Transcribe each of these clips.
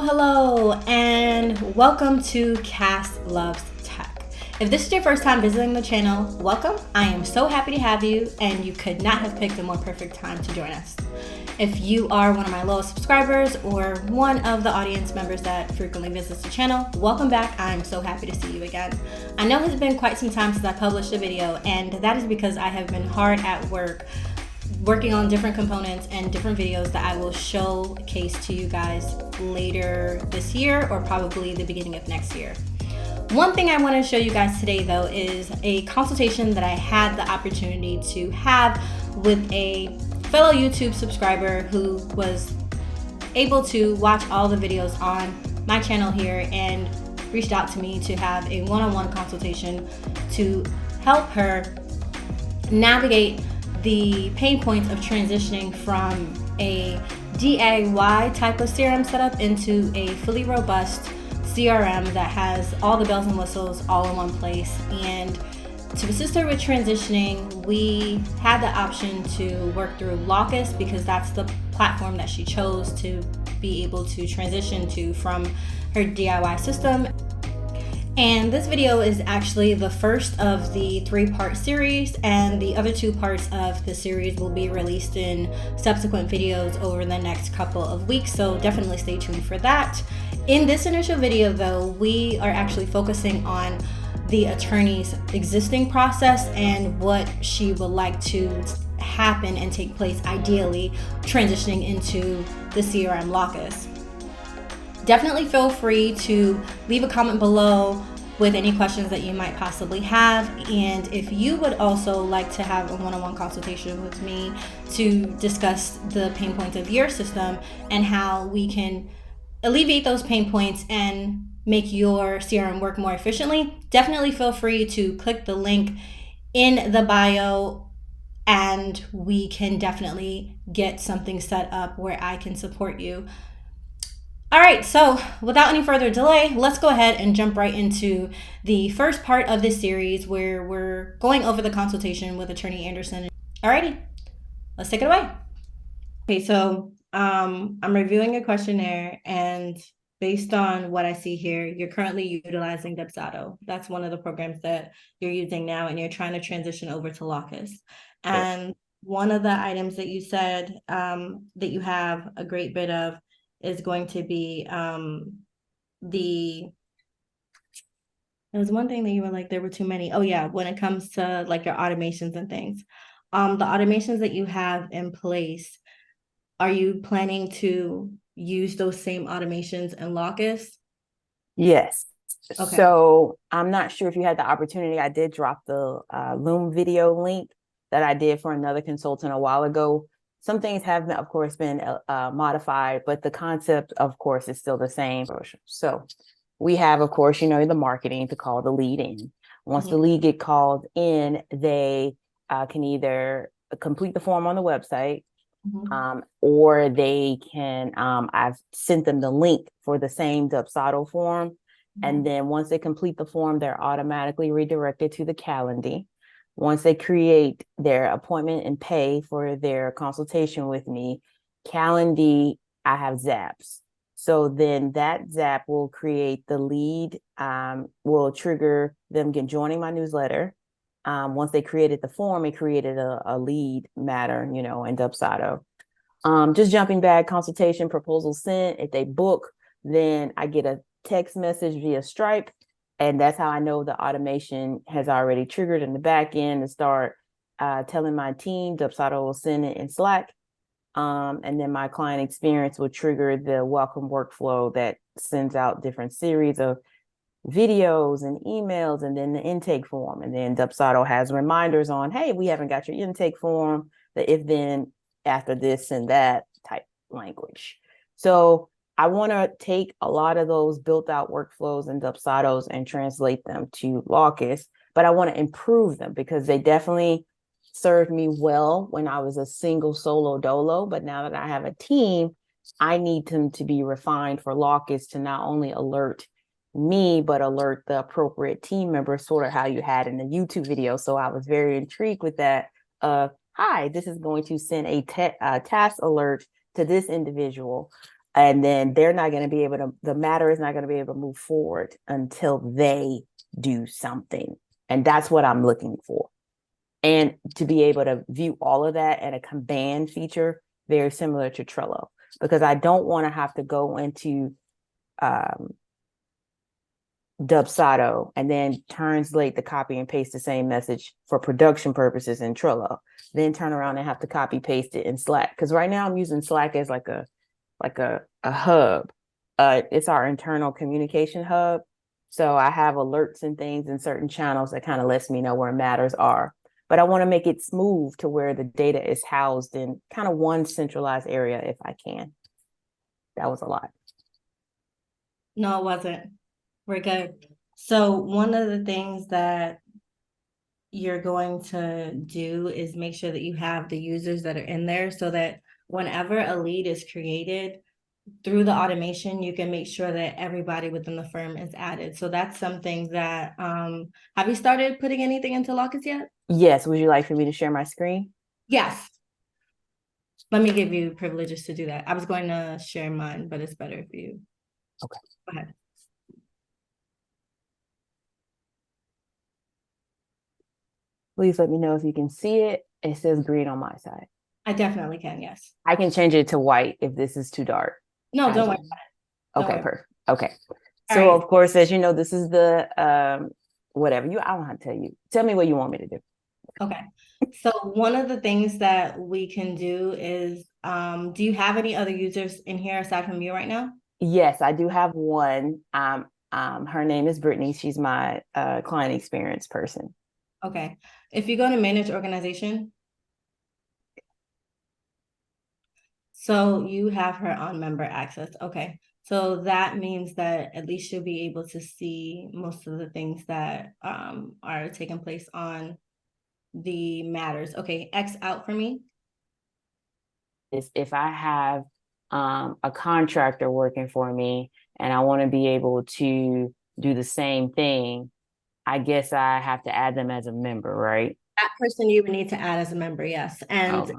Hello, and welcome to Cass Loves Tech. If this is your first time visiting the channel, welcome. I am so happy to have you, and you could not have picked a more perfect time to join us. If you are one of my lowest subscribers or one of the audience members that frequently visits the channel, welcome back. I'm so happy to see you again. I know it's been quite some time since I published a video, and that is because I have been hard at work working on different components and different videos that I will showcase to you guys later this year or probably the beginning of next year. One thing I want to show you guys today though is a consultation that I had the opportunity to have with a fellow YouTube subscriber who was able to watch all the videos on my channel here and reached out to me to have a one-on-one consultation to help her navigate the pain points of transitioning from a DIY type of CRM setup into a fully robust CRM that has all the bells and whistles all in one place. And to assist her with transitioning, we had the option to work through Lawcus because that's the platform that she chose to be able to transition to from her DIY system. And this video is actually the first of the 3-part series, and the other 2 parts of the series will be released in subsequent videos over the next couple of weeks, so definitely stay tuned for that. In this initial video though, we are actually focusing on the attorney's existing process and what she would like to happen and take place, ideally transitioning into the CRM Lawcus. Definitely feel free to leave a comment below with any questions that you might possibly have. And if you would also like to have a one-on-one consultation with me to discuss the pain points of your system and how we can alleviate those pain points and make your CRM work more efficiently, definitely feel free to click the link in the bio and we can definitely get something set up where I can support you. All right, so without any further delay, let's go ahead and jump right into the first part of this series where we're going over the consultation with Attorney Anderson. Alrighty, let's take it away. Okay, so I'm reviewing a questionnaire, and based on what I see here, you're currently utilizing Dubsado. That's one of the programs that you're using now, and you're trying to transition over to Lawcus. And one of the items that you said that you have a great bit of is going to be there was one thing that you were like, there were too many. Oh yeah, when it comes to like your automations and things. The automations that you have in place, are you planning to use those same automations in Lawcus? Yes. Okay. So I'm not sure if you had the opportunity. I did drop the Loom video link that I did for another consultant a while ago. Some things have, of course, been modified, but the concept, of course, is still the same. So we have, of course, the marketing to call the lead in. Once the lead get called in, they can either complete the form on the website, or they can, I've sent them the link for the same Dubsado form. And then once they complete the form, they're automatically redirected to the Calendly. Once they create their appointment and pay for their consultation with me, Calendly, I have zaps. So then that zap will create the lead, will trigger them joining my newsletter. Once they created the form, it created a lead matter, in Dubsado. Just jumping back, consultation, proposal sent. If they book, then I get a text message via Stripe. And that's how I know the automation has already triggered in the back end to start telling my team. Dubsado will send it in Slack. And then my client experience will trigger the welcome workflow that sends out different series of videos and emails, and then the intake form. And then Dubsado has reminders on, hey, we haven't got your intake form, the if then, after this and that type language. So I want to take a lot of those built out workflows and Dubsados and translate them to Lawcus, but I want to improve them because they definitely served me well when I was a single solo dolo. But now that I have a team, I need them to be refined for Lawcus to not only alert me, but alert the appropriate team member, sort of how you had in the YouTube video. So I was very intrigued with that. Hi, this is going to send a task alert to this individual. And then they're not going to be able to, the matter is not going to be able to move forward until they do something. And that's what I'm looking for. And to be able to view all of that at a command feature, very similar to Trello, because I don't want to have to go into Dubsado and then translate the copy and paste the same message for production purposes in Trello, then turn around and have to copy paste it in Slack. Because right now I'm using Slack as like a hub. It's our internal communication hub. So I have alerts and things in certain channels that kind of lets me know where matters are. But I want to make it smooth to where the data is housed in kind of one centralized area if I can. That was a lot. No, it wasn't. We're good. So one of the things that you're going to do is make sure that you have the users that are in there so that whenever a lead is created through the automation, you can make sure that everybody within the firm is added. So that's something that, have you started putting anything into Lawcus yet? Yes. Would you like for me to share my screen? Yes. Let me give you privileges to do that. I was going to share mine, but it's better if you. Okay. Go ahead. Please let me know if you can see it. It says green on my side. I definitely can, yes. I can change it to white if this is too dark. No, don't worry about it. Okay, perfect. Okay. All So right. of course, as you know, this is the whatever you, I don't have to tell you. Tell me what you want me to do. Okay. So one of the things that we can do is, do you have any other users in here aside from you right now? Yes, I do have one. Her name is Brittany. She's my client experience person. Okay. If you go to manage organization, so you have her on member access. Okay. So that means that at least you'll be able to see most of the things that are taking place on the matters. Okay, X out for me. Is if I have a contractor working for me and I want to be able to do the same thing, I guess I have to add them as a member, right? That person you would need to add as a member, yes. And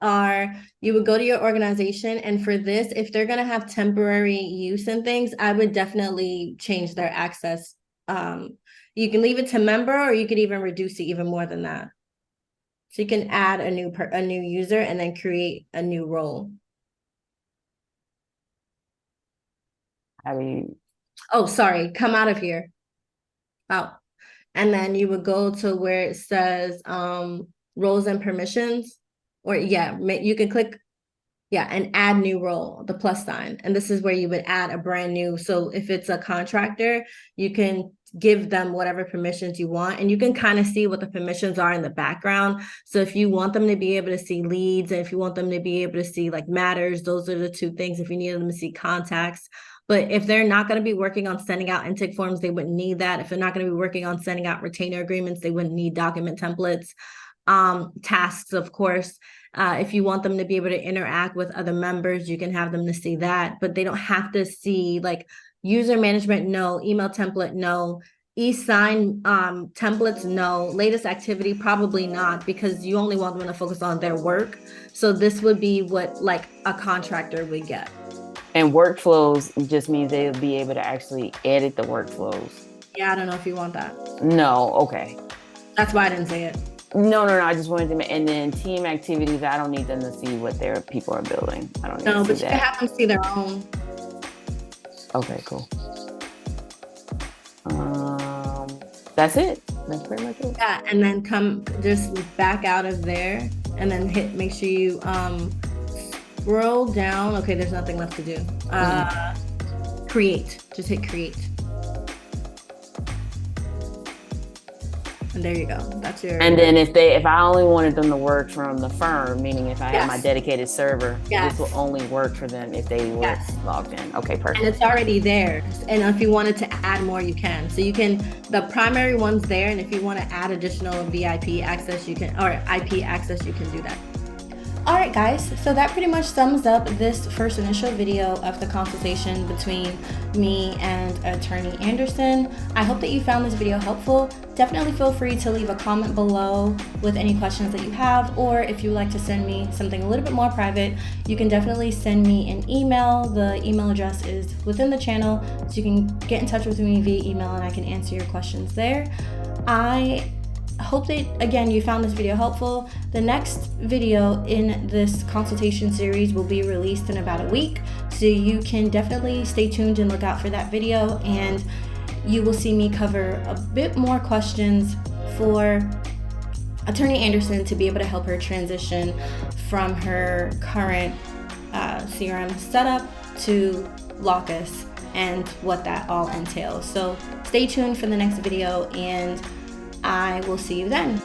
Oh. you would go to your organization, and for this, if they're gonna have temporary use and things, I would definitely change their access. You can leave it to member, or you could even reduce it even more than that. So you can add a new user and then create a new role. I mean, oh, sorry, come out of here. Out. And then you would go to where it says roles and permissions, or you can click and add new role, the plus sign. And this is where you would add a brand new. So if it's a contractor, you can give them whatever permissions you want, and you can kind of see what the permissions are in the background. So if you want them to be able to see leads, and if you want them to be able to see like matters, those are the two things. If you need them to see contacts. But if they're not going to be working on sending out intake forms, they wouldn't need that. If they're not going to be working on sending out retainer agreements, they wouldn't need document templates. Tasks, of course. If you want them to be able to interact with other members, you can have them to see that, but they don't have to see like user management, no. Email template, no. E-sign templates, no. Latest activity, probably not, because you only want them to focus on their work. So this would be what like a contractor would get. And workflows just means they'll be able to actually edit the workflows. Yeah, I don't know if you want that. No, okay. That's why I didn't say it. No, I just wanted to, and then team activities, I don't need them to see what their people are building. I don't need to see but you can have them see their own. Okay, cool. That's it. That's pretty much it. Yeah, and then just back out of there, and then make sure you scroll down. Okay, there's nothing left to do. Create. Just hit create. And there you go. That's your. And then if I only wanted them to work from the firm, meaning if I had my dedicated server, this will only work for them if they were logged in. Okay, perfect. And it's already there. And if you wanted to add more, you can. So you can, the primary one's there. And if you want to add additional VIP access, you can, or IP access, you can do that. All right, guys, so that pretty much sums up this first initial video of the consultation between me and attorney Anderson. I hope that you found this video helpful. Definitely feel free to leave a comment below with any questions that you have, or if you'd like to send me something a little bit more private, you can definitely send me an email. The email address is within the channel, so you can get in touch with me via email and I can answer your questions there. I hope that, again, you found this video helpful. The next video in this consultation series will be released in about a week, so you can definitely stay tuned and look out for that video, and you will see me cover a bit more questions for attorney Anderson to be able to help her transition from her current CRM setup to Lawcus and what that all entails. So stay tuned for the next video, and I will see you then.